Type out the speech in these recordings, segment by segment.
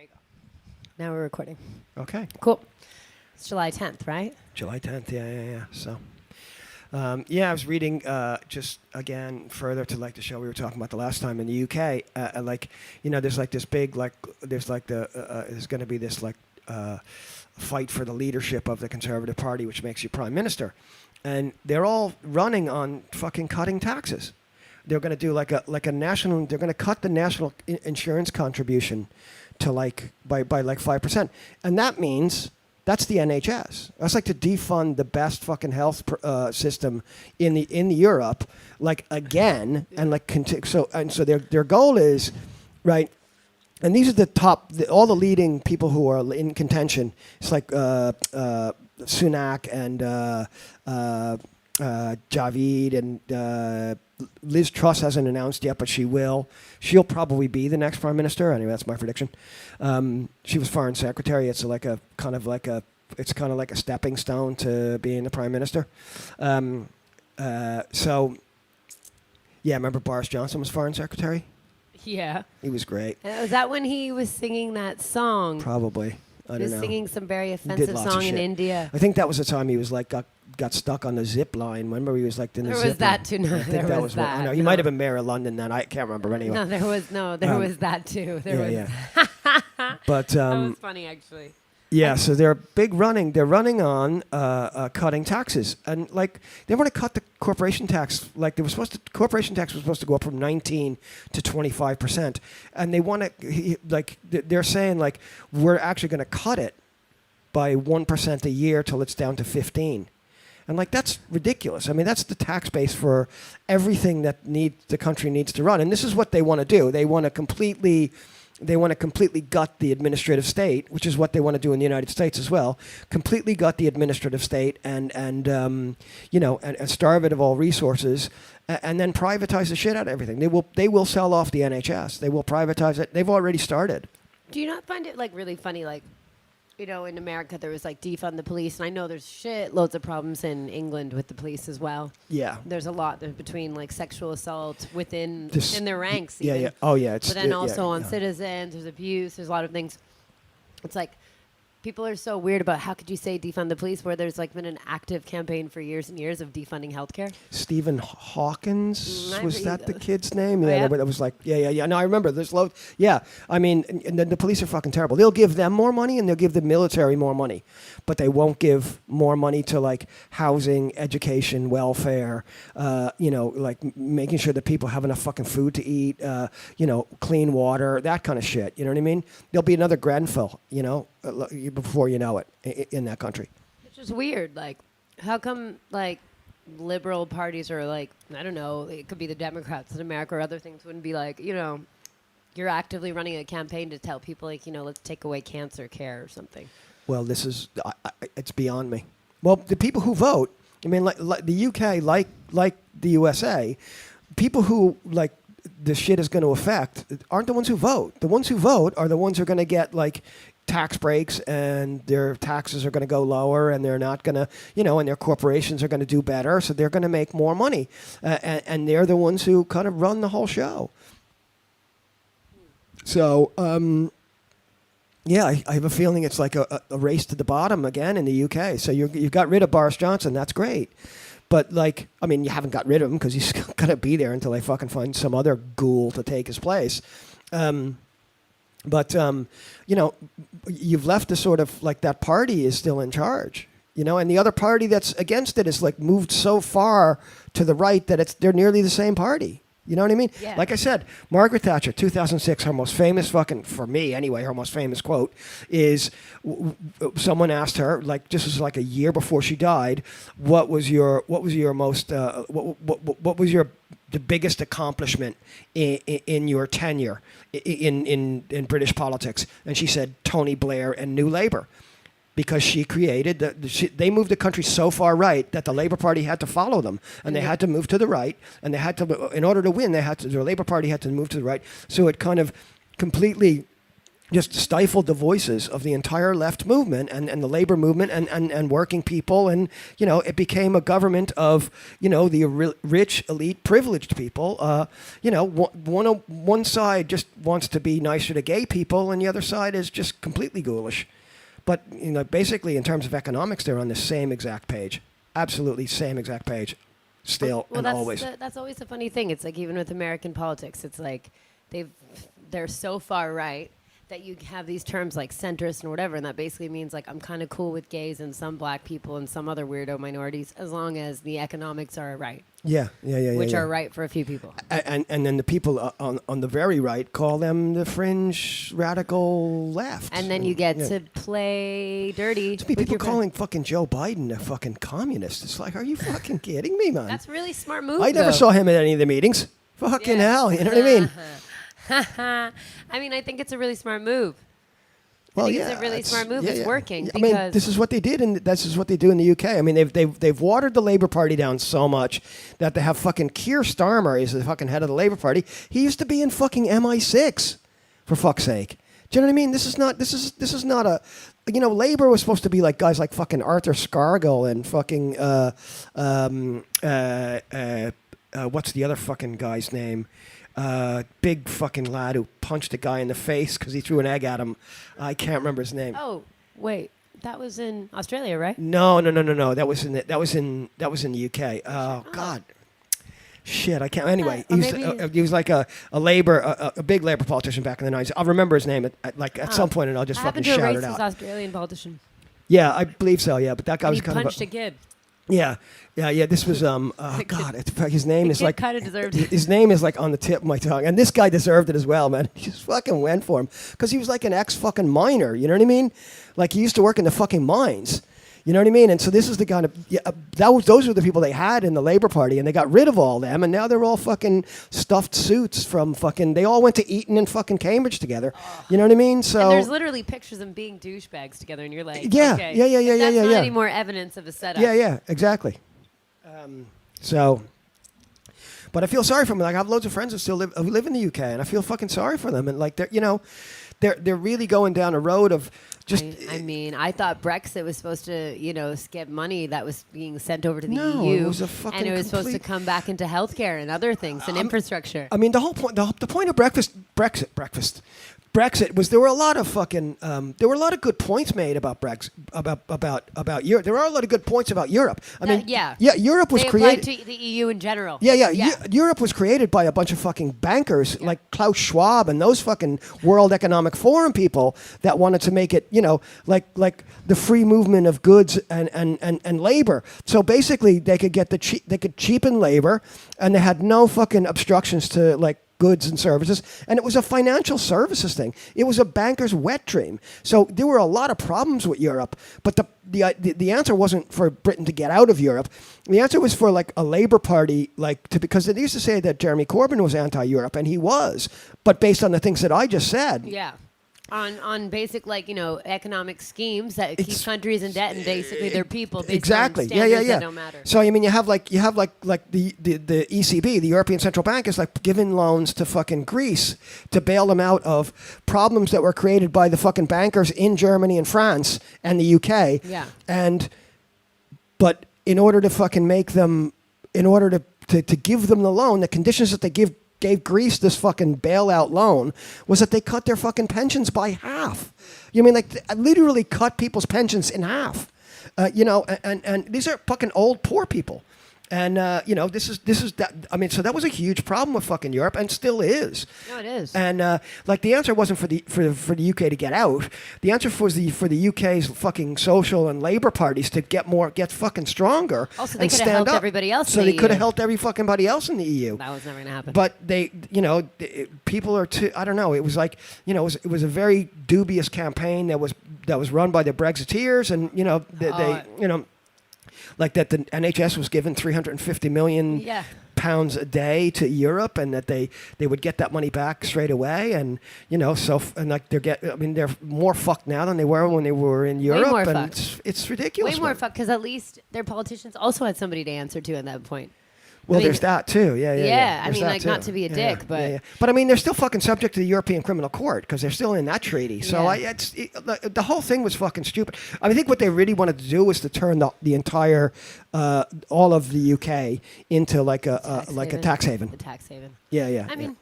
you go. Now we're recording. Okay. Cool. It's July 10th, right? July 10th, yeah. So, I was reading just again further to like the show we were talking about the last time in the UK. There's like this big there's going to be this fight for the leadership of the Conservative Party, which makes you prime minister, and they're all running on fucking cutting taxes. They're going to do like a national. They're going to cut the national insurance contribution to by 5%, and that means. That's the NHS. That's like to defund the best fucking health system in Europe, again, and so their goal is, right. And these are the top, all the leading people who are in contention. It's like Sunak and Javid and Liz Truss hasn't announced yet, but she will. She'll probably be the next prime minister. Anyway, that's my prediction. She was foreign secretary. It's kind of like a stepping stone to being the prime minister. Remember Boris Johnson was foreign secretary? Yeah. He was great. Was that when he was singing that song? Probably. I don't know. He was singing some very offensive song in India. I think that was the time he was got stuck on the zip line. Remember, he was in the zip line. There was that too. No, there was that. I know he might have been mayor of London then. I can't remember anyway. No, there was that too. Yeah. But that was funny actually. Yeah, so they're running. They're running on cutting taxes, and they want to cut the corporation tax. Corporation tax was supposed to go up from 19 to 25%, and they want to they're saying we're actually going to cut it by 1% a year till it's down to 15. And that's ridiculous. I mean, that's the tax base for everything that the country needs to run. And this is what they want to do. They want to completely gut the administrative state, which is what they want to do in the United States as well. Completely gut the administrative state and starve it of all resources, and then privatize the shit out of everything. They will sell off the NHS. They will privatize it. They've already started. Do you not find it really funny? In America, there was defund the police, and I know there's loads of problems in England with the police as well. Yeah, there's a lot between sexual assault within their ranks. Yeah, even. yeah. Oh, yeah. But then also on citizens, there's abuse. There's a lot of things. It's people are so weird about how could you say defund the police where there's been an active campaign for years and years of defunding healthcare. Stephen Hawkins, was that the kid's name? Oh, yeah, that was yeah. No, I remember. There's loads. Yeah, I mean, and the police are fucking terrible. They'll give them more money and they'll give the military more money, but they won't give more money to housing, education, welfare. Making sure that people have enough fucking food to eat. Clean water, that kind of shit. You know what I mean? There'll be another Grenfell. Before you know it, in that country. It's just weird. How come, liberal parties are I don't know, it could be the Democrats in America or other things wouldn't be you're actively running a campaign to tell people, let's take away cancer care or something. Well, this is, it's beyond me. Well, the people who vote, I mean, like the UK, like the USA, people who, the shit is going to affect aren't the ones who vote. The ones who vote are the ones who are going to get, tax breaks, and their taxes are going to go lower, and they're not going to, and their corporations are going to do better, so they're going to make more money. And they're the ones who kind of run the whole show. So, I have a feeling it's like a race to the bottom again in the UK. So you've got rid of Boris Johnson. That's great. But, you haven't got rid of him because he's going to be there until they fucking find some other ghoul to take his place. But you've left the sort of that party is still in charge, and the other party that's against it is moved so far to the right that they're nearly the same party. You know what I mean? Yeah. Like I said, Margaret Thatcher, 2006, her most famous for me anyway, her most famous quote is someone asked her, this was a year before she died, what was your most, what was the biggest accomplishment in your tenure in British politics? And she said, Tony Blair and New Labour. Because she created, they moved the country so far right that the Labour Party had to follow them. And they had to move to the right. And they had to, in order to win, the Labour Party had to move to the right. So it kind of completely just stifled the voices of the entire left movement and the labor movement and working people. And, it became a government of, the rich, elite, privileged people. One side just wants to be nicer to gay people, and the other side is just completely ghoulish. But, basically in terms of economics, they're on the same exact page. Absolutely same exact page. Still and always. That's always a funny thing. It's like even with American politics, it's like they're so far right that you have these terms like centrist and whatever, and that basically means like I'm kind of cool with gays and some black people and some other weirdo minorities as long as the economics are right. Yeah. Which are right for a few people. And then the people on the very right call them the fringe radical left. And then you get to play dirty. To be people calling fucking Joe Biden a fucking communist. It's like, are you fucking kidding me, man? That's a really smart move. I never saw him at any of the meetings. Fucking hell, you know what I mean? I mean, I think it's a really smart move. Well, it's a really smart move. It's working. I mean, this is what they did, and this is what they do in the UK. I mean, they've watered the Labour Party down so much that they have fucking Keir Starmer is the fucking head of the Labour Party. He used to be in fucking MI6, for fuck's sake. Do you know what I mean? This is not a. Labour was supposed to be like guys like fucking Arthur Scargill and fucking what's the other fucking guy's name? Big fucking lad who punched a guy in the face because he threw an egg at him. I can't remember his name. Oh, wait, that was in Australia, right? No. That was in the UK. Oh God, shit, I can't. Anyway, he was like a big Labour politician back in the 90s. I'll remember his name at some point, and I'll just fucking shout it out. Happened to a racist Australian politician. Yeah, I believe so. Yeah, but that guy was kind of punched a kid. Yeah. This was God. His name is like kind of deserved it. His name is like on the tip of my tongue, and this guy deserved it as well, man. He just fucking went for him because he was like an ex fucking miner. You know what I mean? Like he used to work in the fucking mines. You know what I mean? And so this is the kind of those were the people they had in the Labour Party, and they got rid of all them, and now they're all fucking stuffed suits from fucking. They all went to Eton and fucking Cambridge together. You know what I mean? So and there's literally pictures of them being douchebags together, and you're like, yeah, okay, yeah. That's not any more evidence of a setup. Yeah, exactly. But I feel sorry for them. Like I have loads of friends who still live in the UK, and I feel fucking sorry for them. And like they're really going down a road of just. I mean, I thought Brexit was supposed to, skip money that was being sent over to the No, EU, it was a fucking and it was supposed to come back into healthcare and other things and infrastructure. I mean, the whole point, the point of Brexit was there were a lot of good points made about Brexit, about Europe. There are a lot of good points about Europe. Europe was created to the EU in general. Europe was created by a bunch of fucking bankers like Klaus Schwab and those fucking World Economic Forum people that wanted to make it, like the free movement of goods and labor. So basically, they could cheapen labor, and they had no fucking obstructions to like goods and services, and it was a financial services thing. It was a banker's wet dream. So there were a lot of problems with Europe, but the answer wasn't for Britain to get out of Europe. The answer was for like a Labour Party, because they used to say that Jeremy Corbyn was anti-Europe, and he was, but based on the things that I just said. Yeah. On basic economic schemes that keep countries in debt and basically their people based exactly on standards that don't matter. So I mean you have the ECB, the European Central Bank, is like giving loans to fucking Greece to bail them out of problems that were created by the fucking bankers in Germany and France and the UK. Yeah. But in order to fucking make them, in order to give them the loan, the conditions that they gave Greece this fucking bailout loan was that they cut their fucking pensions by half. You mean like literally cut people's pensions in half? And these are fucking old poor people. And this is that. I mean, so that was a huge problem with fucking Europe, and still is. No, it is. And the answer wasn't for the UK to get out. The answer was for the UK's fucking social and labour parties to get fucking stronger. Also, they could have helped everybody else. So they could have helped every fucking body else in the EU. That was never going to happen. But people are too. I don't know. It was like it was a very dubious campaign that was run by the Brexiteers, and like that the NHS was given 350 million pounds a day to Europe, and that they would get that money back straight away, and they're more fucked now than they were when they were in Europe. Way more and it's ridiculous. Way more fucked, because at least their politicians also had somebody to answer to at that point. Well, I mean, there's that too. Yeah. I There's mean, that like, too. not to be a dick, but But I mean, they're still fucking subject to the European Criminal Court because they're still in that treaty. So Yeah. the whole thing was fucking stupid. I think what they really wanted to do was to turn the entire all of the UK into like a tax haven. The tax haven. Yeah. I mean,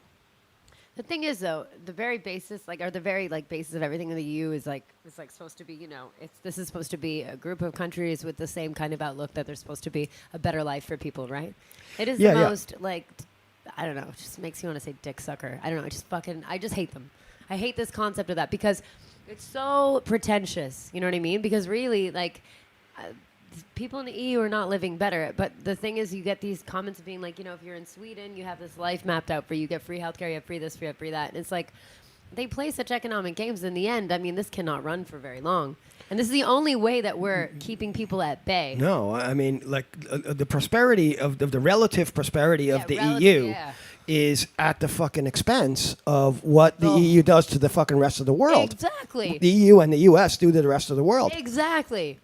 the thing is, though, the very basis, like, or the very like basis of everything in the EU is like supposed to be, you know, this is supposed to be a group of countries with the same kind of outlook that there's supposed to be a better life for people, right? It is the most like, I don't know, it just makes me want to say dick sucker. I don't know, I just hate them. I hate this concept of that because it's so pretentious. You know what I mean? Because really, like. People in the EU are not living better, but the thing is, you get these comments of being like, you know, if you're in Sweden, you have this life mapped out for you. You get free healthcare, you have free this, you have free that. And it's like, they play such economic games. In the end, I mean, this cannot run for very long. And this is the only way that we're keeping people at bay. No, I mean, like the prosperity of the relative prosperity of the EU is at the fucking expense of what the EU does to the fucking rest of the world. Exactly. The EU and the US do to the rest of the world. Exactly.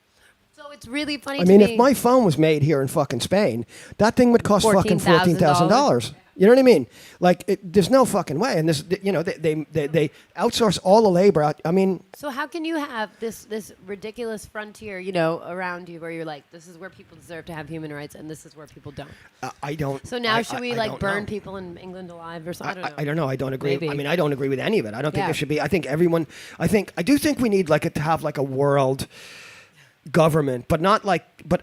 So it's really funny I to mean, me. if my phone was made here in fucking Spain, that thing would cost fucking $14,000. You know what I mean? Like, there's no fucking way. And this, you know, they outsource all the labor. I mean, so how can you have this ridiculous frontier, you know, around you where you're like, this is where people deserve to have human rights, and this is where people don't? I don't. So now should we like burn know. people in England alive or something? I don't know. I don't agree. Maybe. I mean, I don't agree with any of it. I don't think there should be. I think everyone. I do think we need to have like a world government, but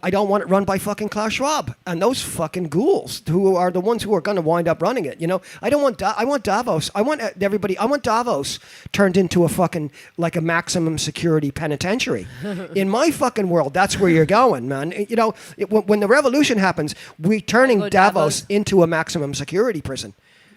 I don't want it run by fucking Klaus Schwab and those fucking ghouls who are the ones who are going to wind up running it. You know, I want Davos. I want everybody. I want Davos turned into a fucking like a maximum security penitentiary. In my fucking world, that's where you're going, man. You know, when the revolution happens, we're turning Davos into a maximum security prison.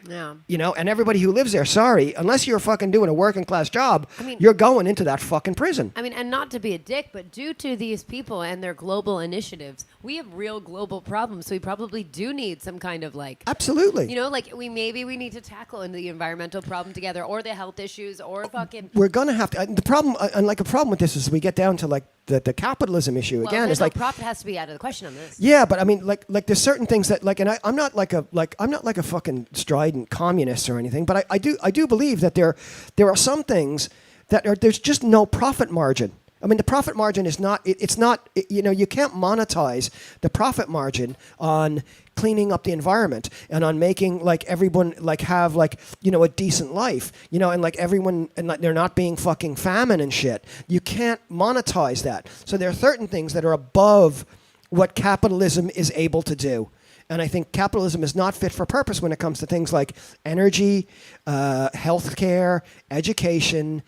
Yeah. You know, and everybody who lives there, sorry, unless you're fucking doing a working class job, you're going into that fucking prison. I mean, and not to be a dick, but due to these people and their global initiatives, we have real global problems. So we probably do need some kind of like... Absolutely. You know, like we need to tackle the environmental problem together or the health issues or fucking... We're going to have to... The problem, and like a problem with this is we get down to like the capitalism issue again. It's like profit has to be out of the question on this. Yeah, but I mean, like there's certain things that like, and I'm not like a fucking strident communist or anything, but I do believe that there are some things that there's just no profit margin. I mean, the profit margin is not. You know, you can't monetize the profit margin on cleaning up the environment and on making like everyone like have like, you know, a decent life, you know, and like everyone and like they're not being fucking famine and shit. You can't monetize that. So there are certain things that are above what capitalism is able to do. And I think capitalism is not fit for purpose when it comes to things like energy, healthcare, education,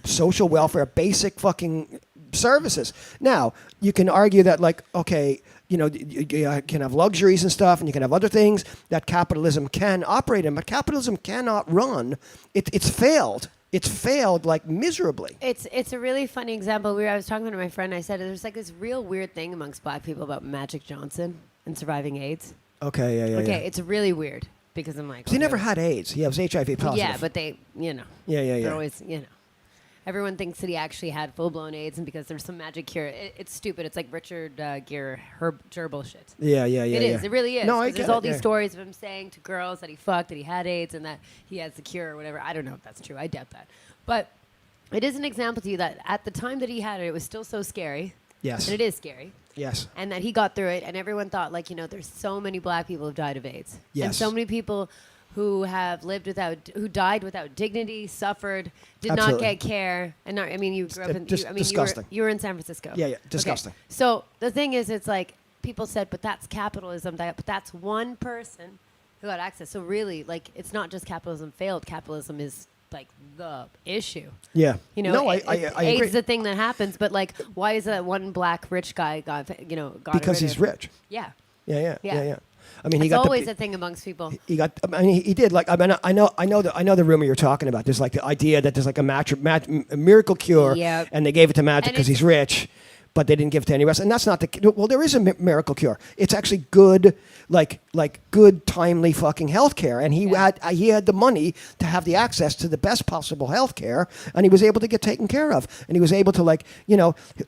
social welfare, basic fucking services. Now, you can argue that like, okay, you know, you can have luxuries and stuff, and you can have other things that capitalism can operate in, but capitalism cannot run. It's failed. It's failed like miserably. It's a really funny example. I was talking to my friend. I said there's like this real weird thing amongst black people about Magic Johnson and surviving AIDS. Okay, yeah. Okay, it's really weird because I'm like... He never had AIDS. He was HIV positive. Yeah, but they, you know. Yeah. They're always, you know. Everyone thinks that he actually had full-blown AIDS, and because there's some magic cure. It's stupid. It's like Richard Gere, gerbil shit. Yeah. It is. It really is. No, I get there's all it, these stories of him saying to girls that he fucked, that he had AIDS, and that he has the cure or whatever. I don't know if that's true. I doubt that. But it is an example to you that at the time that he had it was still so scary. Yes. And it is scary. Yes. And that he got through it, and everyone thought, like, you know, there's so many black people who've died of AIDS. Yes. And so many people who have who died without dignity, suffered, did Absolutely. not get care. And not, I mean, you grew up in, disgusting. you were in San Francisco. Yeah, disgusting. Okay. So the thing is, it's like, people said, but that's capitalism, but that's one person who had access. So really, like, it's not just capitalism failed. Capitalism is like the issue. Yeah. You know, no, I AIDS agree. is the thing that happens, but like, why is that one black rich guy got because he's rich. Yeah. Yeah. I mean, it's always a thing amongst people. He got. I mean, he did. Like, I mean, I know the rumor you're talking about. There's like the idea that there's like a miracle cure, Yep. and they gave it to Magic because he's rich. but they didn't give it to any rest. And that's not the well. There is a miracle cure. It's actually good, like good timely fucking healthcare. And he had the money to have the access to the best possible healthcare, and he was able to get taken care of. And he was able to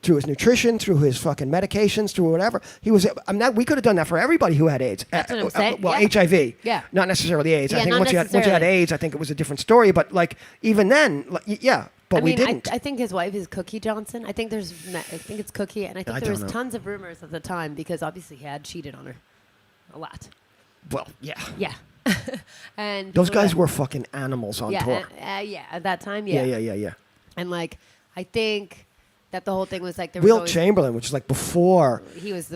through his nutrition, through his fucking medications, through whatever he was. We could have done that for everybody who had AIDS. That's what I'm saying. Well, HIV. Yeah. Not necessarily AIDS. Yeah, I think once you had AIDS, I think it was a different story. But even then, but we didn't. I think his wife is Cookie Johnson. I think it's Cookie, and I think there was tons of rumors at the time because obviously he had cheated on her a lot. Well, yeah. Yeah. And those guys were fucking animals on tour. At that time, Yeah. And I think that the whole thing was there was Wilt Chamberlain, which is before he was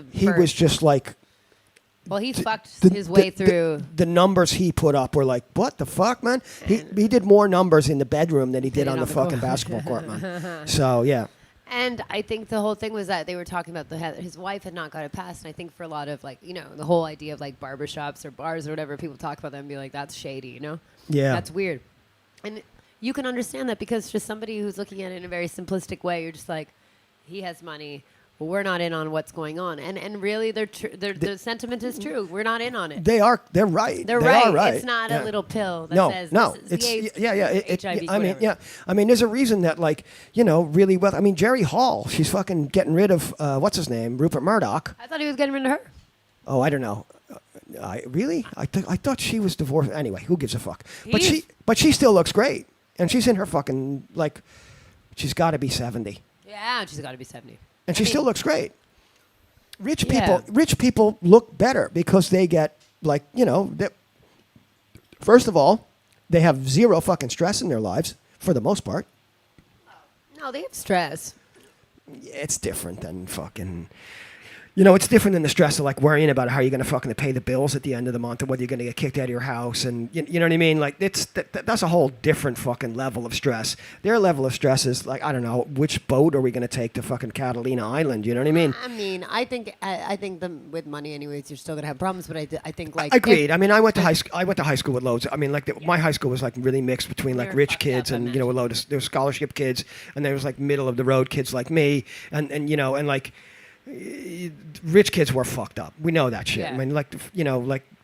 just like. Well, he fucked his way through. The numbers he put up were like, what the fuck, man? He did more numbers in the bedroom than he did on the fucking basketball court, man. So, yeah. And I think the whole thing was that they were talking about his wife had not got it passed. And I think for a lot of the whole idea of barbershops or bars or whatever, people talk about them and be like, that's shady, Yeah. That's weird. And you can understand that because just somebody who's looking at it in a very simplistic way, you're just like, he has money. Well, we're not in on what's going on, and really, the sentiment is true. We're not in on it. They're right. They are right. It's not a little pill that says it's AIDS, HIV. I mean, there's a reason that really well. I mean, Jerry Hall, she's fucking getting rid of what's his name, Rupert Murdoch. I thought he was getting rid of her. Oh, I don't know. Really? I thought she was divorced. Anyway, who gives a fuck? But she still looks great, and she's in her fucking she's got to be 70. Yeah, she's got to be 70. And she still looks great. Rich people look better because they get first of all, they have zero fucking stress in their lives for the most part. No, they have stress. It's different than fucking. It's different than the stress of worrying about how you're going to fucking pay the bills at the end of the month or whether you're going to get kicked out of your house. And you know what I mean? That's a whole different fucking level of stress. Their level of stress is I don't know, which boat are we going to take to fucking Catalina Island? You know what I mean? I mean, I think with money anyways, you're still going to have problems. But I think Agreed. I mean, I went to high school with loads. I mean, my high school was really mixed between rich kids and a load of there was scholarship kids and there was middle of the road kids like me and rich kids were fucked up. We know that shit. Yeah. I mean,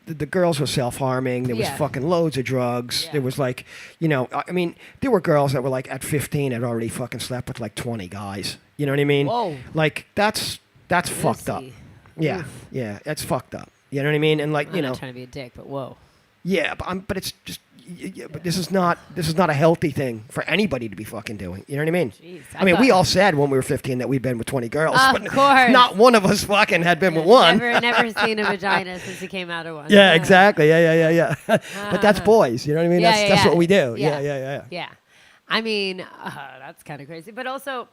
the girls were self-harming. There was fucking loads of drugs. Yeah. There was I mean, there were girls that were at 15 had already fucking slept with 20 guys. You know what I mean? Whoa. That's fucked up. Yeah. Oof. Yeah, that's fucked up. You know what I mean? And I'm not trying to be a dick, but whoa. Yeah, but it's just. Yeah, but this is not a healthy thing for anybody to be fucking doing. You know what I mean? Jeez, I mean, we all said when we were 15 that we'd been with 20 girls, of but course. not one of us fucking had been with one. Never seen a vagina since he came out of one. Yeah, exactly. Yeah. But that's boys. You know what I mean? That's what we do. Yeah. Yeah. I mean, that's kind of crazy. But also,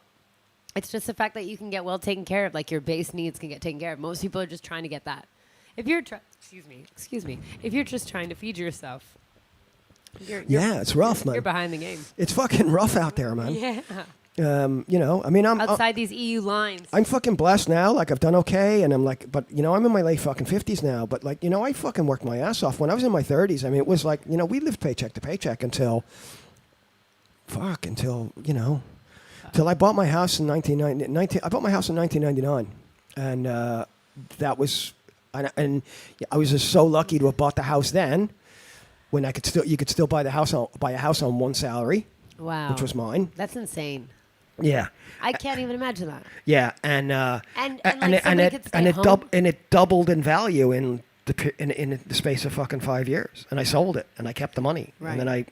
it's just the fact that you can get well taken care of. Your base needs can get taken care of. Most people are just trying to get that. If you're excuse me. If you're just trying to feed yourself. It's rough, man. You're behind the game. It's fucking rough out there, man. Yeah. I mean, I'm outside these EU lines. I'm fucking blessed now. I've done okay, and I'm but I'm in my late fucking 50s now. But I fucking worked my ass off when I was in my 30s. I mean, it was we lived paycheck to paycheck until I bought my house in 1990. I bought my house in 1999, and that was, and I was just so lucky to have bought the house then. When you could still buy a house on one salary, wow, which was mine. That's insane. Yeah, I can't even imagine that. Yeah, and it doubled in value in the space of fucking 5 years, and I sold it and I kept the money, right. And then I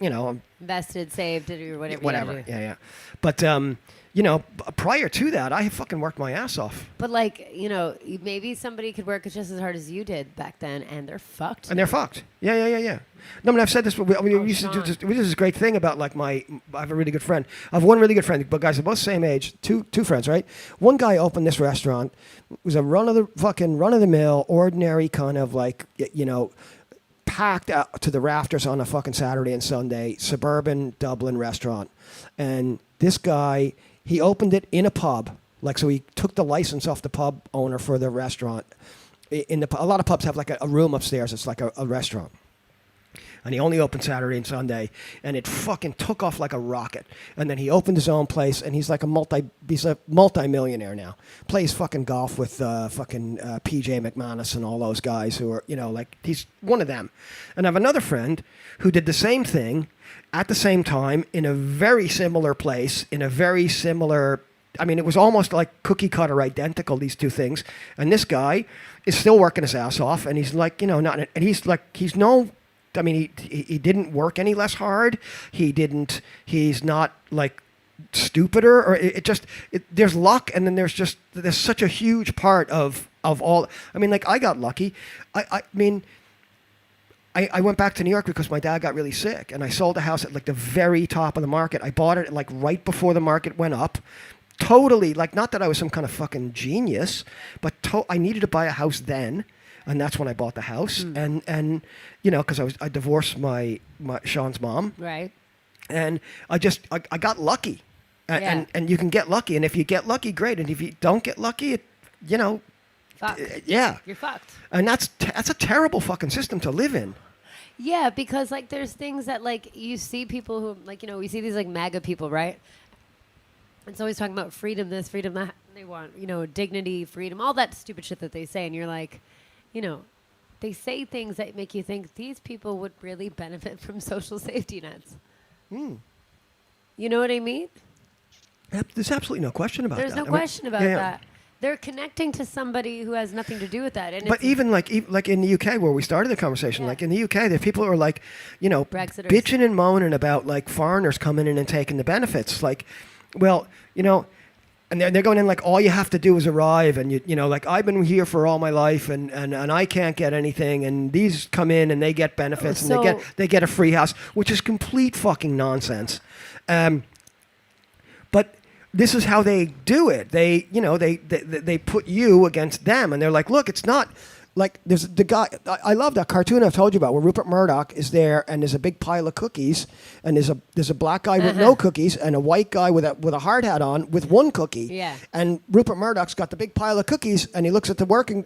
invested, saved it, or whatever. Whatever, yeah. But prior to that, I fucking worked my ass off. But maybe somebody could work just as hard as you did back then, and they're fucked. And they're fucked. Yeah. No, I mean, I've said this. We used to do this. We did this great thing about I have a really good friend. I have one really good friend, but guys are both same age. Two friends, right? One guy opened this restaurant. It was a run of the mill, ordinary kind of packed out to the rafters on a fucking Saturday and Sunday suburban Dublin restaurant, and this guy. He opened it in a pub, so he took the license off the pub owner for the restaurant. A lot of pubs have a room upstairs. It's like a restaurant. and he only opened Saturday and Sunday, and it fucking took off like a rocket. And then he opened his own place, and he's a multi-millionaire now. Plays fucking golf with PJ McManus and all those guys who are, like, he's one of them. And I have another friend who did the same thing at the same time in a very similar place, in a very similar, it was almost like cookie cutter identical, these two things. And this guy is still working his ass off, and he's like, he didn't work any less hard. He's not like stupider, or there's luck, and then there's such a huge part of all. I got lucky. I went back to New York because my dad got really sick, and I sold a house at like the very top of the market. I bought it like right before the market went up. Totally, like, not that I was some kind of fucking genius, but I needed to buy a house then, and that's when I bought the house. And because I divorced my Sean's mom, right? And I got lucky, and you can get lucky, and if you get lucky, great, and if you don't get lucky, Fucked. Yeah, You're fucked. And that's a terrible fucking system to live in. Yeah, because like there's things that like you see people who like we see these like MAGA people, right? It's always talking about freedom, this, freedom, that. They want, dignity, freedom, all that stupid shit that they say. And you're like, they say things that make you think these people would really benefit from social safety nets. You know what I mean? There's absolutely no question about that. There's no question about that. They're connecting to somebody who has nothing to do with that. And but even like in the UK where we started the conversation, like in the UK, there people who are like, Brexiters. bitching and moaning about like foreigners coming in and taking the benefits. Like, well, and they're going in like, all you have to do is arrive, and like, I've been here for all my life, and I can't get anything, and these come in and they get benefits, and they get a free house, which is complete fucking nonsense. But this is how they do it. They put you against them, and they're like, look, it's not. Like, there's the guy, I love that cartoon I've told you about where Rupert Murdoch is there, and there's a big pile of cookies, and there's a black guy with no cookies, and a white guy with a hard hat on with one cookie. Yeah. And Rupert Murdoch's got the big pile of cookies, and he looks at the working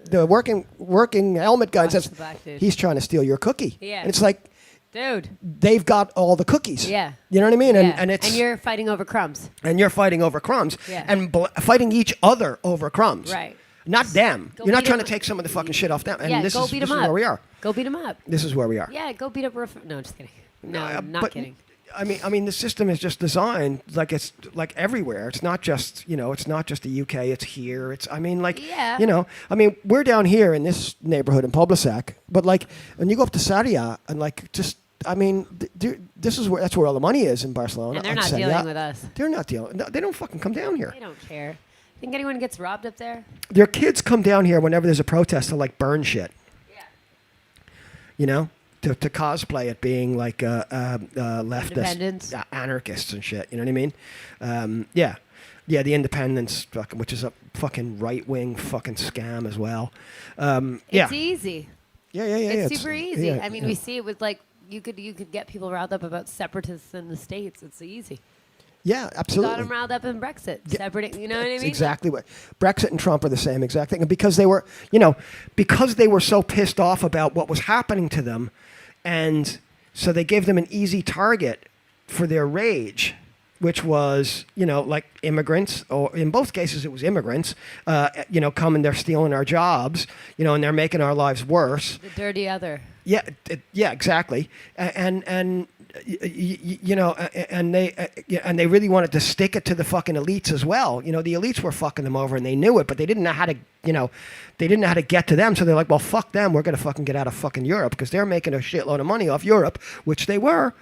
helmet guy and says, he's trying to steal your cookie. Yeah. And it's like, dude, they've got all the cookies. Yeah. You know what I mean? Yeah. And you're fighting over crumbs. And you're fighting over crumbs. Yeah. And fighting each other over crumbs. Right. Not them. Go You're not beat trying 'em to take some of the fucking shit off them. And Yeah, this go is beat 'em up. where we are. Go beat them up. This is where we are. Yeah, go beat up No, just kidding. No, I'm not but, kidding. I mean, the system is just designed like it's like everywhere. It's not just it's not just the UK. It's here. It's we're down here in this neighborhood in Publisac, but like when you go up to Sarria and like just. That's where all the money is in Barcelona. And they're not dealing with us. They're not dealing. No, they don't fucking come down here. They don't care. Think anyone gets robbed up there? Their kids come down here whenever there's a protest to like burn shit. Yeah. To cosplay it being like leftist anarchists and shit. You know what I mean? Yeah, the independents, which is a fucking right wing fucking scam as well. It's easy. Yeah. It's super easy. Yeah, we see it with like you could get people riled up about separatists in the States. It's easy. Yeah, absolutely. Got them riled up in Brexit. Separating, you know what I mean? Exactly what Brexit and Trump are the same exact thing. And because they were, so pissed off about what was happening to them, and so they gave them an easy target for their rage, which was, like immigrants, or in both cases it was immigrants, coming, they're stealing our jobs, and they're making our lives worse. The dirty other. Yeah, exactly. And they really wanted to stick it to the fucking elites as well. The elites were fucking them over, and they knew it, but they didn't know how to get to them. So they're like, well, fuck them. We're going to fucking get out of fucking Europe because they're making a shitload of money off Europe, which they were.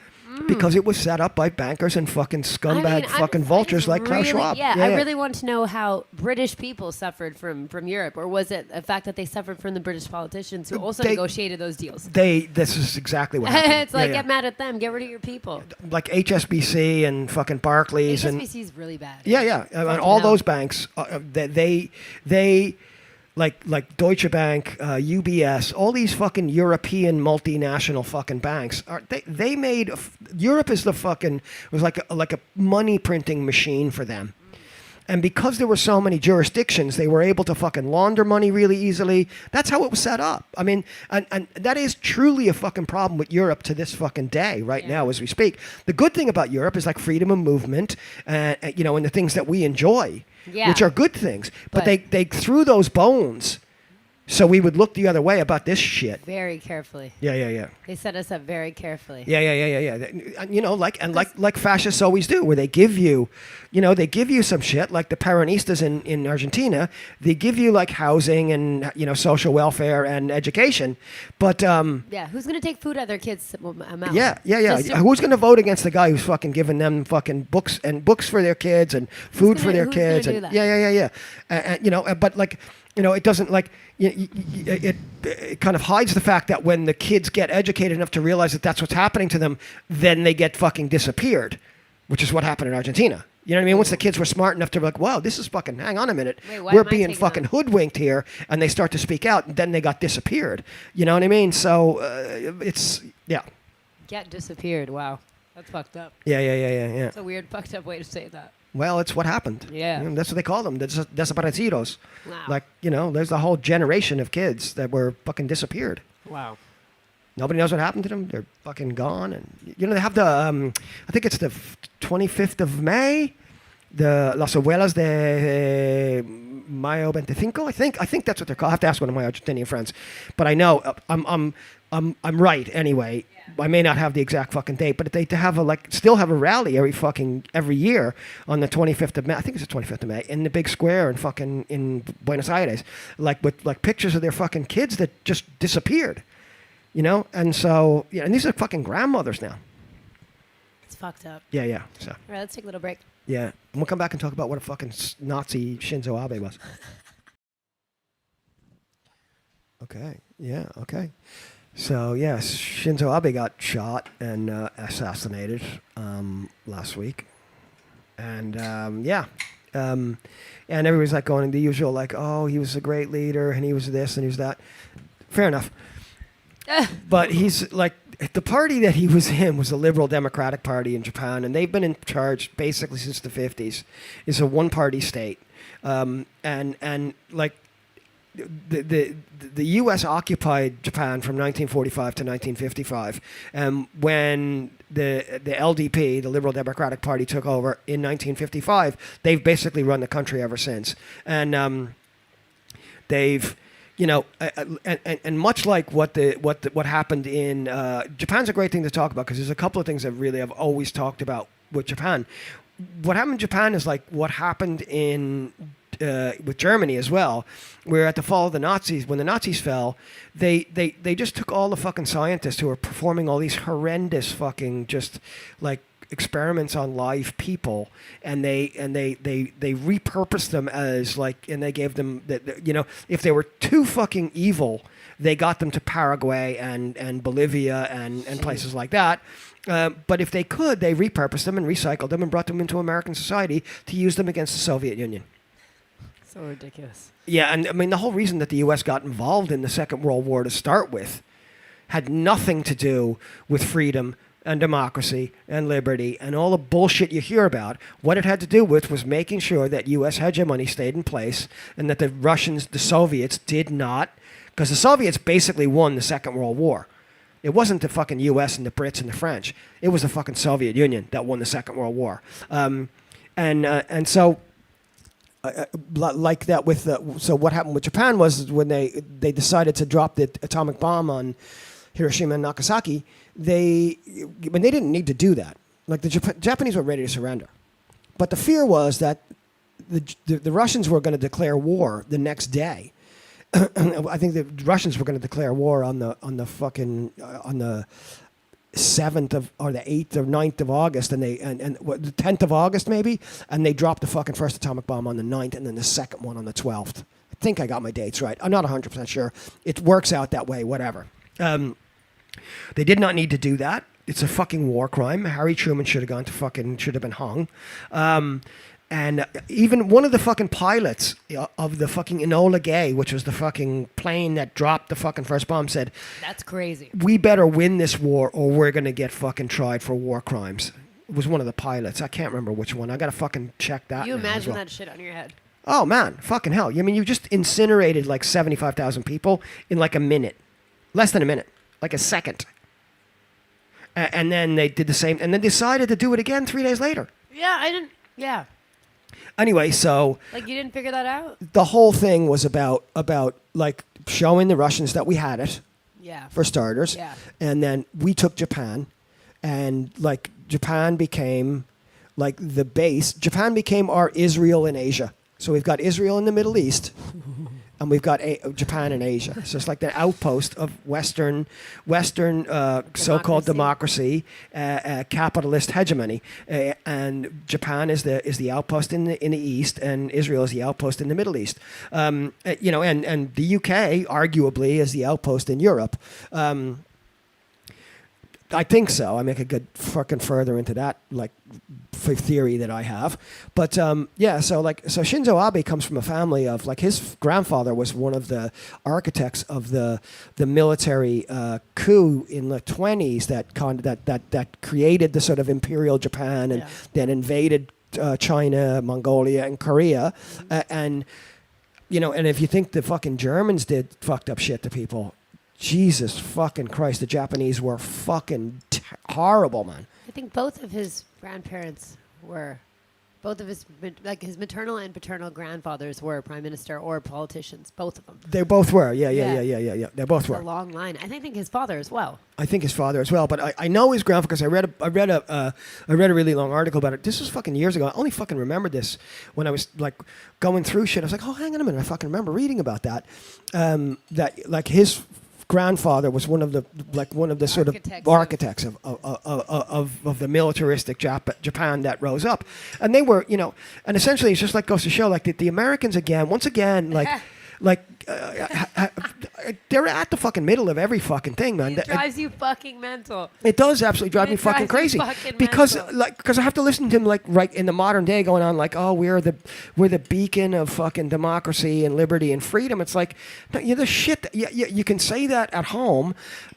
Because it was set up by bankers and fucking scumbag vultures like Klaus Schwab. Yeah, I really want to know how British people suffered from Europe, or was it the fact that they suffered from the British politicians who also negotiated those deals? This is exactly what happened. It's like, get mad at them, get rid of your people. Like HSBC and fucking Barclays. HSBC is really bad. Yeah. And all those banks, they like Deutsche Bank, UBS, all these fucking European multinational fucking banks they made Europe is was like a money printing machine for them, And because there were so many jurisdictions, they were able to fucking launder money really easily. That's how it was set up. I mean, and that is truly a fucking problem with Europe to this fucking day right now as we speak. The good thing about Europe is like freedom of movement, and the things that we enjoy, which are good things. But they threw those bones so we would look the other way about this shit. Very carefully. Yeah. They set us up very carefully. Yeah. Like fascists always do, where they give you some shit, like the Peronistas in Argentina. They give you like housing and social welfare and education, but who's gonna take food out of their kids' mouth? Yeah. Who's gonna vote against the guy who's fucking giving them fucking books for their kids and food for their kids? And yeah. But like. It doesn't like it kind of hides the fact that when the kids get educated enough to realize that that's what's happening to them, then they get fucking disappeared, which is what happened in Argentina. You know what I mean? Once the kids were smart enough to be like, wow, this is fucking, hang on a minute. We're being fucking hoodwinked here. And they start to speak out, and then they got disappeared. You know what I mean? So yeah. Get disappeared. Wow. That's fucked up. Yeah. It's a weird, fucked up way to say that. Well, it's what happened. Yeah. That's what they call them, the desaparecidos. Wow. Like, there's a whole generation of kids that were fucking disappeared. Wow. Nobody knows what happened to them. They're fucking gone. And, they have the, I think it's the 25th of May, the Las Abuelas de Mayo 25, I think that's what they're called. I have to ask one of my Argentinian friends. But I know, I'm right anyway. Yeah. I may not have the exact fucking date, but they have still have a rally every year on the 25th of May. I think it's the 25th of May in the big square in Buenos Aires, with pictures of their fucking kids that just disappeared, And so and these are fucking grandmothers now. It's fucked up. Yeah. So. All right, let's take a little break. Yeah, and we'll come back and talk about what a fucking Nazi Shinzo Abe was. Okay. Yeah. Okay. So yes, Shinzo Abe got shot and assassinated last week, and and everybody's like going the usual like, oh, he was a great leader and he was this and he was that. Fair enough, but he's like the party that he was in was the Liberal Democratic Party in Japan, and they've been in charge basically since the 50s. It's a one-party state, and like. The U.S. occupied Japan from 1945 to 1955, when the LDP, the Liberal Democratic Party, took over in 1955. They've basically run the country ever since, and they've and much like what happened in Japan's a great thing to talk about because there's a couple of things that really I've always talked about with Japan. What happened in Japan is like what happened in. With Germany as well, where at the fall of the Nazis, when the Nazis fell, they just took all the fucking scientists who were performing all these horrendous fucking just like experiments on live people, and they repurposed them as like, and they gave them if they were too fucking evil, they got them to Paraguay and Bolivia and places like that. But if they could, they repurposed them and recycled them and brought them into American society to use them against the Soviet Union. So ridiculous. Yeah, and I mean, the whole reason that the U.S. got involved in the Second World War to start with had nothing to do with freedom and democracy and liberty and all the bullshit you hear about. What it had to do with was making sure that U.S. hegemony stayed in place and that the Russians, the Soviets, did not, because the Soviets basically won the Second World War. It wasn't the fucking U.S. and the Brits and the French. It was the fucking Soviet Union that won the Second World War. And so... like that with so what happened with Japan was when they decided to drop the atomic bomb on Hiroshima and Nagasaki, they didn't need to do that. Like the Japanese were ready to surrender, but the fear was that the Russians were going to declare war the next day. I think the Russians were going to declare war on the 7th of or the 8th or 9th of August, and the 10th of August maybe, and they dropped the fucking first atomic bomb on the 9th and then the second one on the 12th. I think I got my dates right. I'm not 100% sure. It works out that way, whatever. They did not need to do that. It's a fucking war crime. Harry Truman should have been hung. And even one of the fucking pilots of the fucking Enola Gay, which was the fucking plane that dropped the fucking first bomb, said, "That's crazy. We better win this war or we're going to get fucking tried for war crimes." It was one of the pilots. I can't remember which one. I gotta fucking check that. You now as imagine well. that shit on your head. Oh man, fucking hell! I mean, you just incinerated like 75,000 people in like a minute, less than a minute, like a second. And then they did the same, and then decided to do it again 3 days later. Yeah, I didn't. Yeah. Anyway, so Like, you didn't figure that out? the whole thing was about like showing the Russians that we had it, Yeah. for starters. Yeah. And then we took Japan, and like Japan became like the base. Japan became our Israel in Asia. So we've got Israel in the Middle East, and we've got Japan in Asia. So it's like the outpost of Western so-called democracy, capitalist hegemony, and Japan is the outpost in the East, and Israel is the outpost in the Middle East. And the UK arguably is the outpost in Europe. I think so. I make a good fucking further into that, like, theory that I have. But so Shinzo Abe comes from a family of, like, his grandfather was one of the architects of the military coup in the 20s that created the sort of imperial Japan and then invaded China, Mongolia, and Korea, and if you think the fucking Germans did fucked up shit to people. Jesus fucking Christ, the Japanese were fucking horrible, man. I think both of his grandparents were, both of his maternal and paternal grandfathers were prime minister or politicians, both of them. They both were, yeah. They both It's were. a long line. I think his father as well. I think his father as well, but I know his grandfather because I read a really long article about it. This was fucking years ago. I only fucking remembered this when I was like going through shit. I was like, oh, hang on a minute, I fucking remember reading about that. That like his grandfather was one of the sort of architects of the militaristic Japan that rose up, and they were and essentially it's just like goes to show like the Americans once again they're at the fucking middle of every fucking thing, man. It drives you fucking mental. It does absolutely drive me fucking crazy because I have to listen to him like right in the modern day going on like, oh, we're the beacon of fucking democracy and liberty and freedom. It's like the shit that, you can say that at home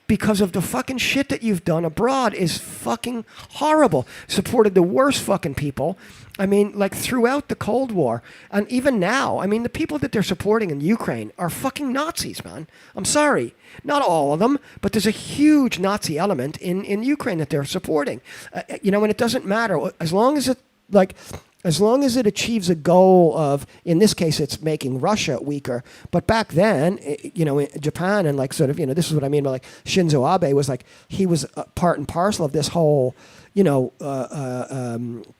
because of the fucking shit that you've done abroad is fucking horrible. Supported the worst fucking people. I mean, like throughout the Cold War and even now, I mean, the people that they're supporting in Ukraine are fucking Nazis, man. I'm sorry. Not all of them, but there's a huge Nazi element in Ukraine that they're supporting. And it doesn't matter as long as it achieves a goal of, in this case, it's making Russia weaker. But back then, in Japan and like sort of, this is what I mean by like Shinzo Abe was like, he was part and parcel of this whole,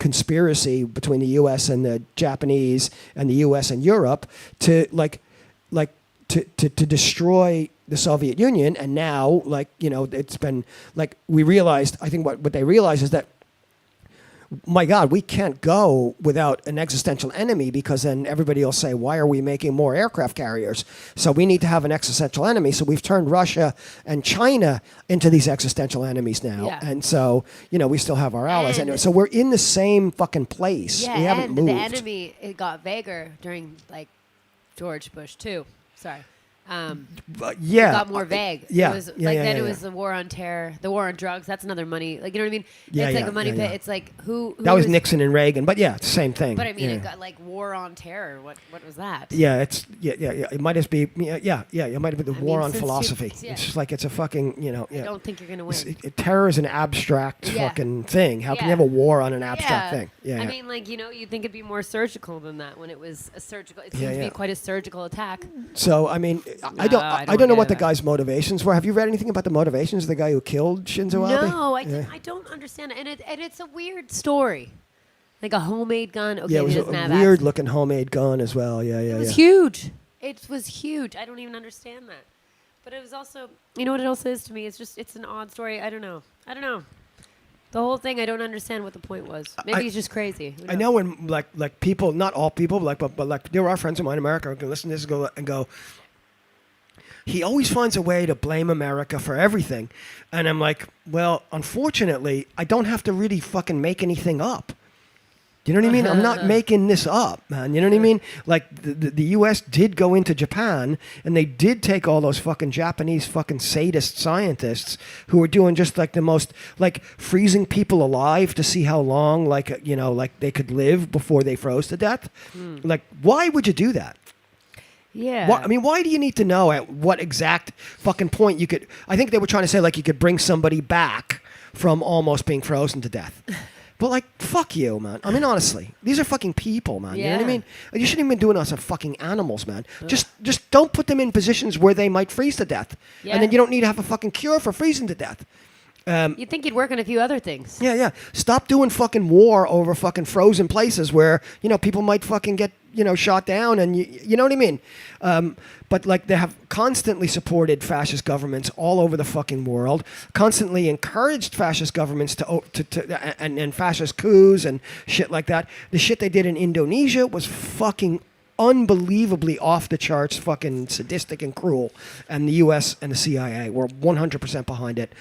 conspiracy between the U.S. and the Japanese and the U.S. and Europe to to destroy the Soviet Union. And now, it's been like we realized. I think what they realized is that, my God, we can't go without an existential enemy because then everybody will say, why are we making more aircraft carriers? So we need to have an existential enemy. So we've turned Russia and China into these existential enemies now. Yeah. And so, we still have our allies. Anyway, so we're in the same fucking place. Yeah, we haven't moved. The enemy, it got vaguer during, like, George Bush, too. Sorry. It got more vague. Yeah. It was it was the war on terror, the war on drugs. That's another money. Like, you know what I mean? It's like a money pit. It's like who that was Nixon and Reagan, but yeah, it's the same thing. But I mean, it got like war on terror. What was that? Yeah, it's It might just be It might have been the war on philosophy. It's just like it's a fucking I don't think you're gonna win. Terror is an abstract fucking thing. How can you have a war on an abstract thing? Yeah. I mean, like you'd think it'd be more surgical than that when it was a surgical. It seems to be quite a surgical attack. So I mean. I don't know what the guy's motivations were. Have you read anything about the motivations of the guy who killed Shinzo Abe? No, I don't understand it. And it's a weird story. Like a homemade gun. Okay, yeah, it was a weird-looking homemade gun as well. Yeah. It was huge. It was huge. I don't even understand that. But it was also, you know what it also is to me? It's an odd story. I don't know. The whole thing, I don't understand what the point was. Maybe he's just crazy. I know when like people, not all people, but like there are friends of mine in America who can listen to this and go, he always finds a way to blame America for everything. And I'm like, well, unfortunately, I don't have to really fucking make anything up. Do you know what I mean? I'm not making this up, man. You know what I mean? Like, the U.S. did go into Japan, and they did take all those fucking Japanese fucking sadist scientists who were doing just like the most, like, freezing people alive to see how long, like, you know, like they could live before they froze to death. Like, why would you do that? Yeah. I mean, why do you need to know at what exact fucking point you could? I think they were trying to say, like, you could bring somebody back from almost being frozen to death. But, like, fuck you, man. I mean, honestly, these are fucking people, man. You know what I Yeah. mean? You shouldn't even be doing us on fucking animals, man. Just don't put them in positions where they might freeze to death. Yeah. And then you don't need to have a fucking cure for freezing to death. You'd think you'd work on a few other things. Yeah, yeah. Stop doing fucking war over fucking frozen places where, you know, people might fucking get, you know, shot down and you know what I mean? But like they have constantly supported fascist governments all over the fucking world, constantly encouraged fascist governments and fascist coups and shit like that. The shit they did in Indonesia was fucking unbelievably off the charts, fucking sadistic and cruel. And the US and the CIA were 100% behind it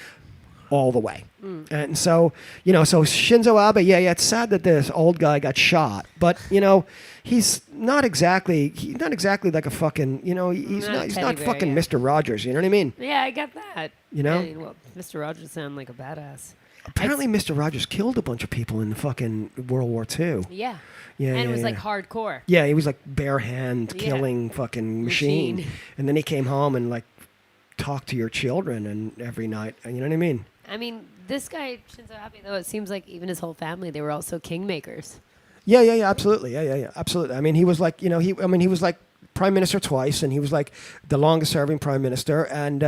all the way. And so, you know, so Shinzo Abe, yeah, it's sad that this old guy got shot, but, you know, he's not exactly like a fucking, you know, he's not bear, fucking yeah. Mr. Rogers, you know what I mean? Yeah, I get that. You know? I mean, well, Mr. Rogers sound like a badass. Apparently Mr. Rogers killed a bunch of people in fucking World War II. Yeah. Yeah, And yeah, it was yeah. like hardcore. Yeah, he was like bare hand Yeah. killing fucking machine. And then he came home and like talked to your children and every night, and you know what I mean? I mean, this guy, Shinzo Abe, though, it seems like even his whole family, they were also kingmakers. Yeah, absolutely. Yeah, absolutely. I mean, he was like, you know, he was like prime minister twice, and he was like the longest serving prime minister, and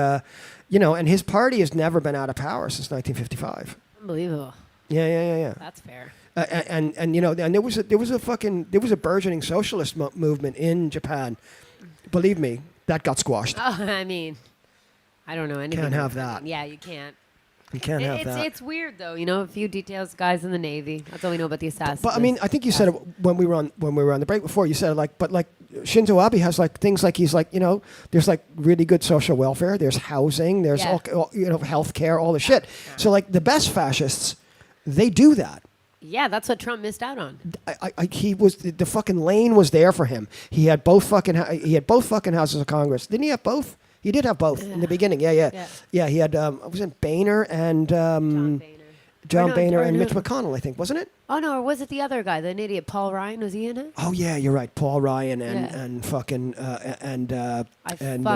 you know, and his party has never been out of power since 1955. Unbelievable. Yeah. That's fair. And you know, and there was a burgeoning socialist movement in Japan. Believe me, that got squashed. Oh, I mean, I don't know anything. Can't have about that. Yeah, you can't. You can't have that. It's weird though, you know. A few details, guys in the Navy. That's all we know about the assassins. But I mean, I think you said it when we were on the break before. You said like, but like Shinzo Abe has like things like he's like, you know, there's like really good social welfare. There's housing. There's Yeah. all you know, healthcare, all the shit. So like the best fascists, they do that. Yeah, that's what Trump missed out on. He was the fucking lane was there for him. He had both fucking houses of Congress. Didn't he have both? He did have both in the beginning. Yeah. He had was it Boehner and John Boehner and Mitch McConnell, I think, wasn't it? Oh no, or was it the other guy, the idiot Paul Ryan? Was he in it? Oh yeah, you're right. Paul Ryan Yeah. and fucking and I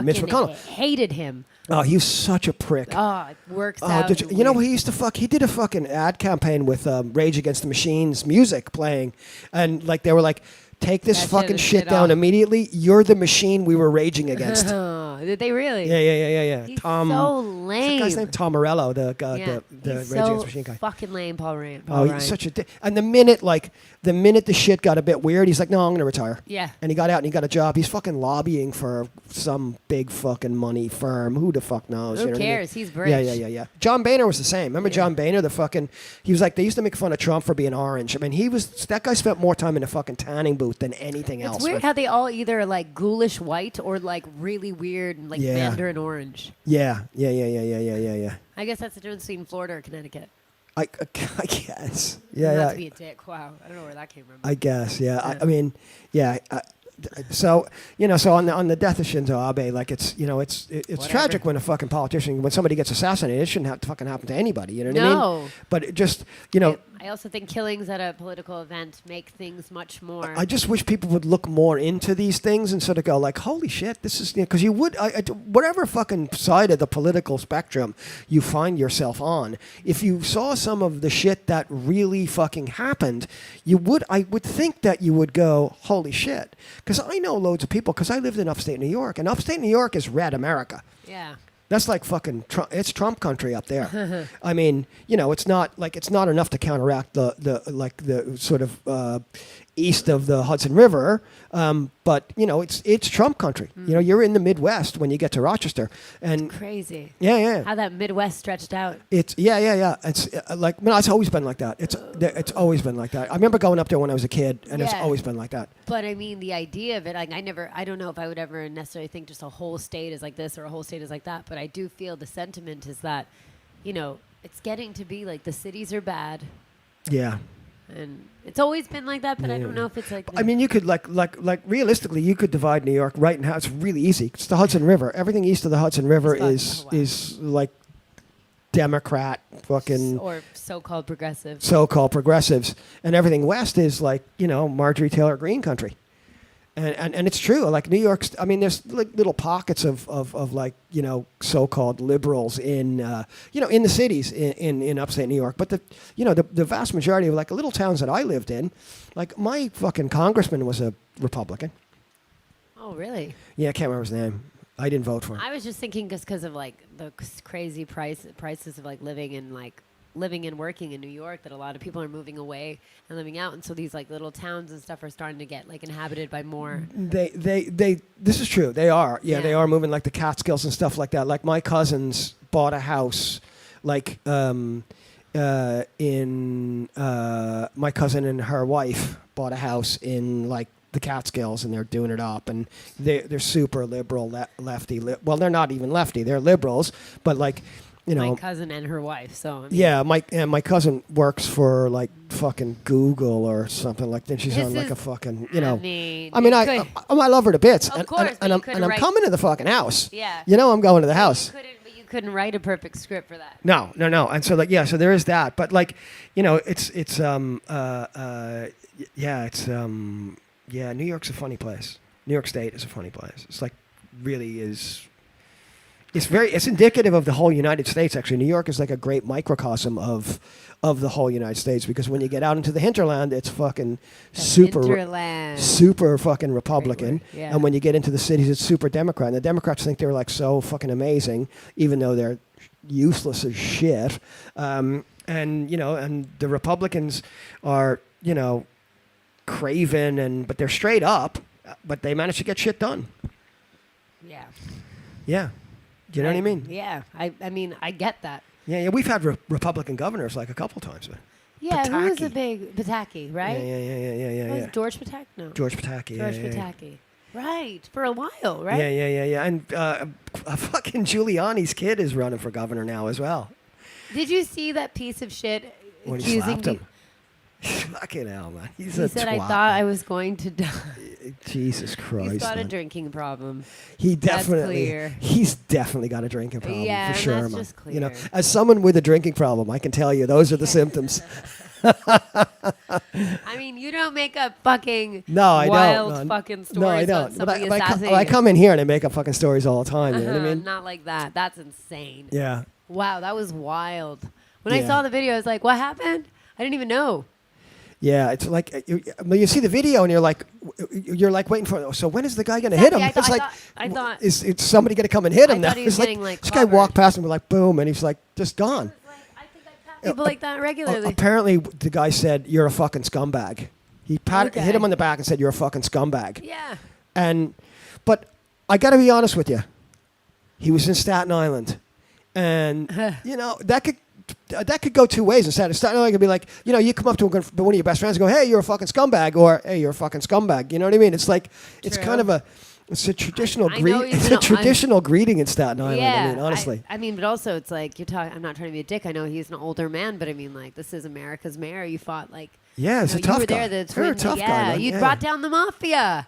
Mitch fucking McConnell. hated him. Oh, he was such a prick. Oh, it works Oh, out. you know he used to fuck? He did a fucking ad campaign with Rage Against the Machine's music playing, and like they were like, "Take this That fucking shit shit down off. immediately. You're the machine we were raging against." Oh, did they really? Yeah. He's Tom. so what's lame. that guy's name? Tom Morello, the guy, Yeah, the he's Rage Against so the Machine guy. fucking lame, Paul Ryan. Oh, he's such a dick. And the minute the shit got a bit weird, he's like, "No, I'm gonna retire." Yeah. And he got out and he got a job. He's fucking lobbying for some big fucking money firm. Who the fuck knows? Who You know what I mean? cares? He's British. Yeah. John Boehner was the same. Remember John Boehner, he was like, they used to make fun of Trump for being orange. I mean, that guy spent more time in a fucking tanning booth than anything else. It's weird how they all either are like ghoulish white or like really weird and like Yeah. mandarin orange. Yeah. I guess that's the difference between Florida or Connecticut. I guess. Not Yeah. to be a dick. Wow. I don't know where that came from. I guess. Yeah. Yeah. I mean, yeah. So you know, so on the death of Shinzo Abe, like it's Whatever. tragic when a fucking politician, when somebody gets assassinated, it shouldn't have to fucking happen to anybody. You know what I mean? No. But it just, you know, I also think killings at a political event make things much more. I just wish people would look more into these things and sort of go like, holy shit, this is, because you would, whatever fucking side of the political spectrum you find yourself on, if you saw some of the shit that really fucking happened, I would think that you would go, holy shit. Because I know loads of people, because I lived in upstate New York, and upstate New York is red America. yeah. That's like fucking it's Trump country up there. I mean, you know, it's not enough to counteract the sort of east of the Hudson River, but you know, it's Trump country. You know, you're in the Midwest when you get to Rochester, and Crazy. yeah. How that Midwest stretched out. It's It's like, no, it's always been like that. It's always been like that. I remember going up there when I was a kid, and it's Yeah. always been like that. But I mean, the idea of it, like, I don't know if I would ever necessarily think just a whole state is like this or a whole state is like that, but I do feel the sentiment is that, you know, it's getting to be like the cities are bad. Yeah. And it's always been like that, but I Yeah. don't know if it's like. I mean, you could like realistically, you could divide New York right now. It's really easy. It's the Hudson River. Everything east of the Hudson River It's is like Democrat fucking or so-called progressive. so-called progressives, and everything west is like Marjorie Taylor Greene country. And it's true. Like New York's, I mean, there's like little pockets of like so-called liberals in in the cities in upstate New York. But the vast majority of like little towns that I lived in, like my fucking congressman was a Republican. Oh, really? Yeah, I can't remember his name. I didn't vote for him. I was just thinking just because of like the crazy prices of like living and working in New York, that a lot of people are moving away and living out, and so these like little towns and stuff are starting to get like inhabited by more. They this is true. They are. Yeah, they are moving like the Catskills and stuff like that. Like my cousins bought a house like in my cousin and her wife bought a house in like the Catskills, and they're doing it up, and they're super liberal lefty. Well, they're not even lefty. They're liberals, but like my cousin and her wife. So I mean, yeah, my cousin works for like fucking Google or something like that. She's on like a fucking I love her to bits, Of course, and I'm coming to the fucking house. Yeah. I'm going to the house. But you couldn't write a perfect script for that. No, and so like so there is that, but like it's New York's a funny place. New York State is a funny place. It's like really is. It's indicative of the whole United States. Actually, New York is like a great microcosm of the whole United States, because when you get out into the hinterland, it's fucking super fucking Republican, yeah. and when you get into the cities, it's super Democrat. And the Democrats think they're like so fucking amazing, even though they're useless as shit. And the Republicans are craven but they're straight up, but they manage to get shit done. Yeah. Yeah. Do you know what I mean? Yeah. I mean, I get that. Yeah. We've had Republican governors like a couple times. Yeah, who was a big Pataki, right? Yeah. Was George Pataki? No. George Pataki. George Pataki. Right. For a while, right? Yeah. And fucking Giuliani's kid is running for governor now as well. Did you see that piece of shit When he slapped him? Fucking hell, man. He said, I thought I was going to die. Jesus Christ. He's got man. a drinking problem. He's definitely got a drinking problem, yeah, for sure, that's man. just clear. As someone with a drinking problem, I can tell you those are the symptoms. I mean, you don't make up fucking wild fucking stories. No, I about don't. somebody But assassinating. I come in here and I make up fucking stories all the time. You know what I mean? Not like that. That's insane. Yeah. Wow, that was wild. When Yeah. I saw the video, I was like, what happened? I didn't even know. Yeah, it's like you see the video and you're like waiting for. So when is the guy going to hit him? I thought is somebody going to come and hit him now? thought he was It's getting, like, this guy clobbered. walked past him, we're like boom, and he's like just gone. I think I pass people like that regularly. Apparently, the guy said, "You're a fucking scumbag." He hit him on the back and said, "You're a fucking scumbag." Yeah. But I got to be honest with you. He was in Staten Island, and that could go two ways. In Staten Island could be like, you come up to one of your best friends and go, "Hey, you're a fucking scumbag," or "Hey, you're a fucking scumbag." You know what I mean? It's like it's kind of a traditional traditional greeting in Staten Island. Yeah, I mean, honestly. but also it's like I'm not trying to be a dick. I know he's an older man, but I mean, like, this is America's mayor. You fought like. Yeah, it's a tough guy. You were there. You're a tough guy. Man. You brought down the mafia.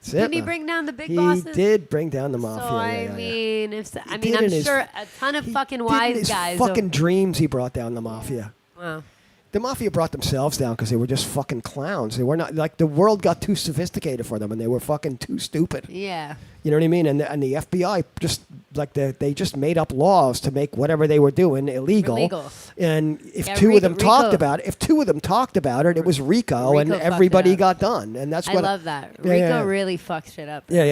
Didn't he bring down the big bosses? He did bring down the mafia. So I'm sure a ton of fucking wise guys. Fucking dreams, he brought down the mafia. Wow. The mafia brought themselves down because they were just fucking clowns. They were not like the world got too sophisticated for them, and they were fucking too stupid. Yeah. You know what I mean? And the FBI just like they just made up laws to make whatever they were doing illegal. And if two of them talked about it, it was RICO and everybody got done. And that's what I love that. RICO really fucked shit up. Yeah.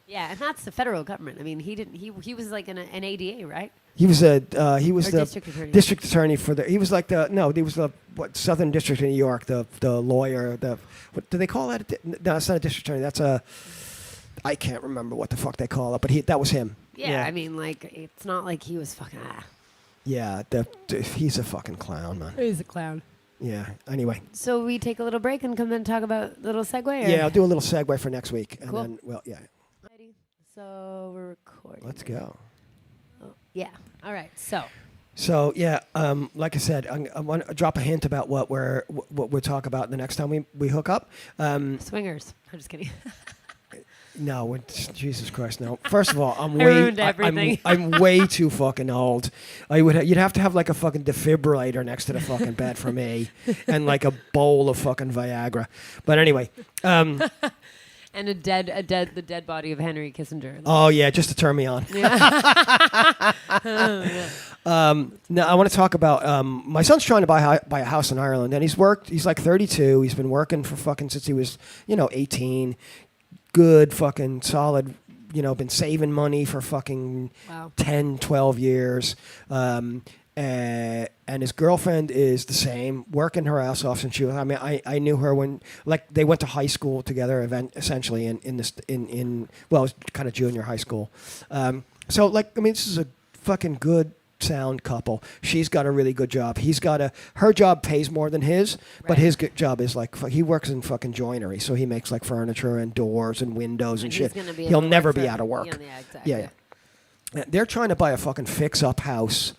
Yeah, and that's the federal government. I mean, he was like an ADA, right? He was the district attorney for the. He was like he was the Southern District of New York, the lawyer. What do they call that? No, it's not a district attorney. That's a. I can't remember what the fuck they call it, but that was him. Yeah, I mean, like, it's not like he was fucking. Yeah, he's a fucking clown, man. He's a clown. Yeah. Anyway. So we take a little break and come and talk about a little segue. Or? Yeah, I'll do a little segue for next week, and then yeah. Alrighty. So we're recording. Let's go. Oh, yeah. All right. So So yeah, like I said, I want to drop a hint about what we'll talk about the next time we hook up. Swingers. I'm just kidding. No, Jesus Christ, no. First of all, I ruined everything. I'm way too fucking old. You'd have to have like a fucking defibrillator next to the fucking bed for me, and like a bowl of fucking Viagra. But anyway, And the dead body of Henry Kissinger. oh yeah, just to turn me on. Yeah. Now I want to talk about my son's trying to buy a house in Ireland, and he's like 32. He's been working for fucking since he was 18. Good fucking solid, been saving money for fucking Wow. 10, 12 years. And his girlfriend is the same, working her ass off since she was. I mean, I knew her when they went to high school together, essentially in well, it was kind of junior high school. So this is a fucking good sound couple. She's got a really good job. Her job pays more than his, but Right. his job is he works in fucking joinery, so he makes like furniture and doors and windows and shit. He'll never be out of work. Yeah, exactly. Yeah. They're trying to buy a fucking fix-up house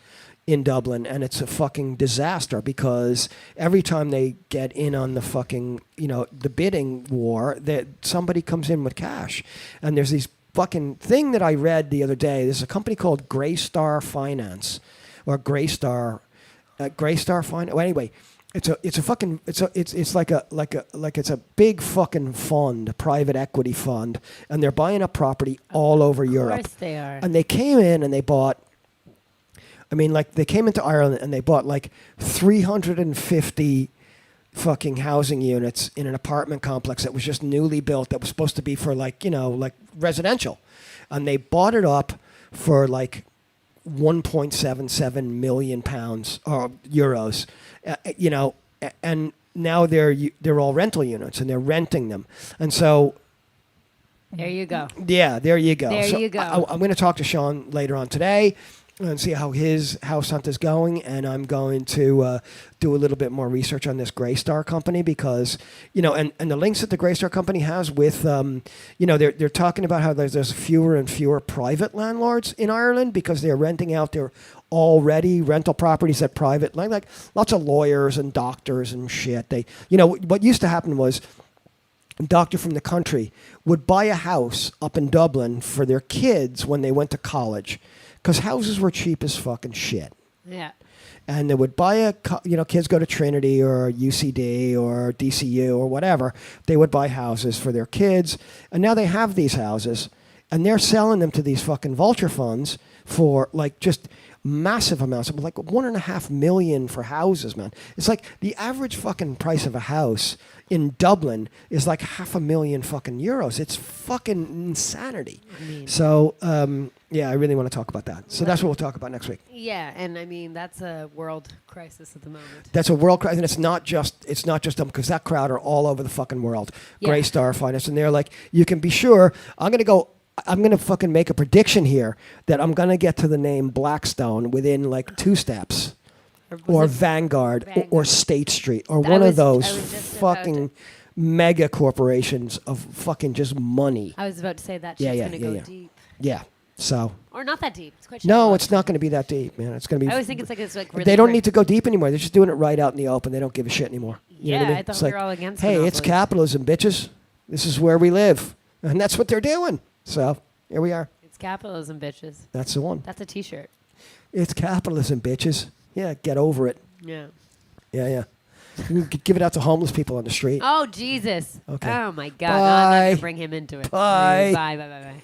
in Dublin, and it's a fucking disaster because every time they get in on the fucking, the bidding war, that somebody comes in with cash. And there's these fucking thing that I read the other day. There's a company called Greystar Finance or Greystar Finance. Well, anyway, it's a big fucking fund, a private equity fund, and they're buying up property all over Europe. Of course they are. And they came in and they bought. They came into Ireland and they bought like 350 fucking housing units in an apartment complex that was just newly built that was supposed to be for like residential. And they bought it up for like 1.77 million pounds or euros, and now they're all rental units and they're renting them. And so There you go. yeah, there you go. There So you go. I'm going to talk to Sean later on today and see how his house hunt is going, and I'm going to do a little bit more research on this Greystar company because, and the links that the Greystar company has with, they're talking about how there's fewer and fewer private landlords in Ireland because they're renting out their already rental properties at private, like lots of lawyers and doctors and shit. What used to happen was a doctor from the country would buy a house up in Dublin for their kids when they went to college. Because houses were cheap as fucking shit. Yeah. And they would buy kids go to Trinity or UCD or DCU or whatever. They would buy houses for their kids. And now they have these houses. And they're selling them to these fucking vulture funds for like just massive amounts. Like $1.5 million for houses, man. It's like the average fucking price of a house in Dublin is like €500,000 fucking euros. It's fucking insanity. So, yeah, I really want to talk about that. So that's what we'll talk about next week. Yeah, and that's a world crisis at the moment. That's a world crisis, and it's not just them because that crowd are all over the fucking world. Yeah. Greystar Finance, and they're like, you can be sure. I'm gonna fucking make a prediction here that I'm gonna get to the name Blackstone within like 2 steps. Or Vanguard. Or State Street, or one of those fucking mega corporations of fucking just money. I was about to say that shit's going to go deep. Yeah, so. Or not that deep. It's quite No, shallow. it's not going to be that deep, man. It's going to be. I always think it's like really they don't quick. need to go deep anymore. They're just doing it right out in the open. They don't give a shit anymore. You know what I mean? I thought It's we like, were all against hey, monopolies. it's capitalism, bitches. This is where we live. And that's what they're doing. So, here we are. It's capitalism, bitches. That's the one. That's a T-shirt. It's capitalism, bitches. Yeah, get over it. Yeah. Yeah. You can give it out to homeless people on the street. Oh, Jesus. Okay. Oh, my God. Bye. No, I'm not going to bring him into it. Bye. Bye.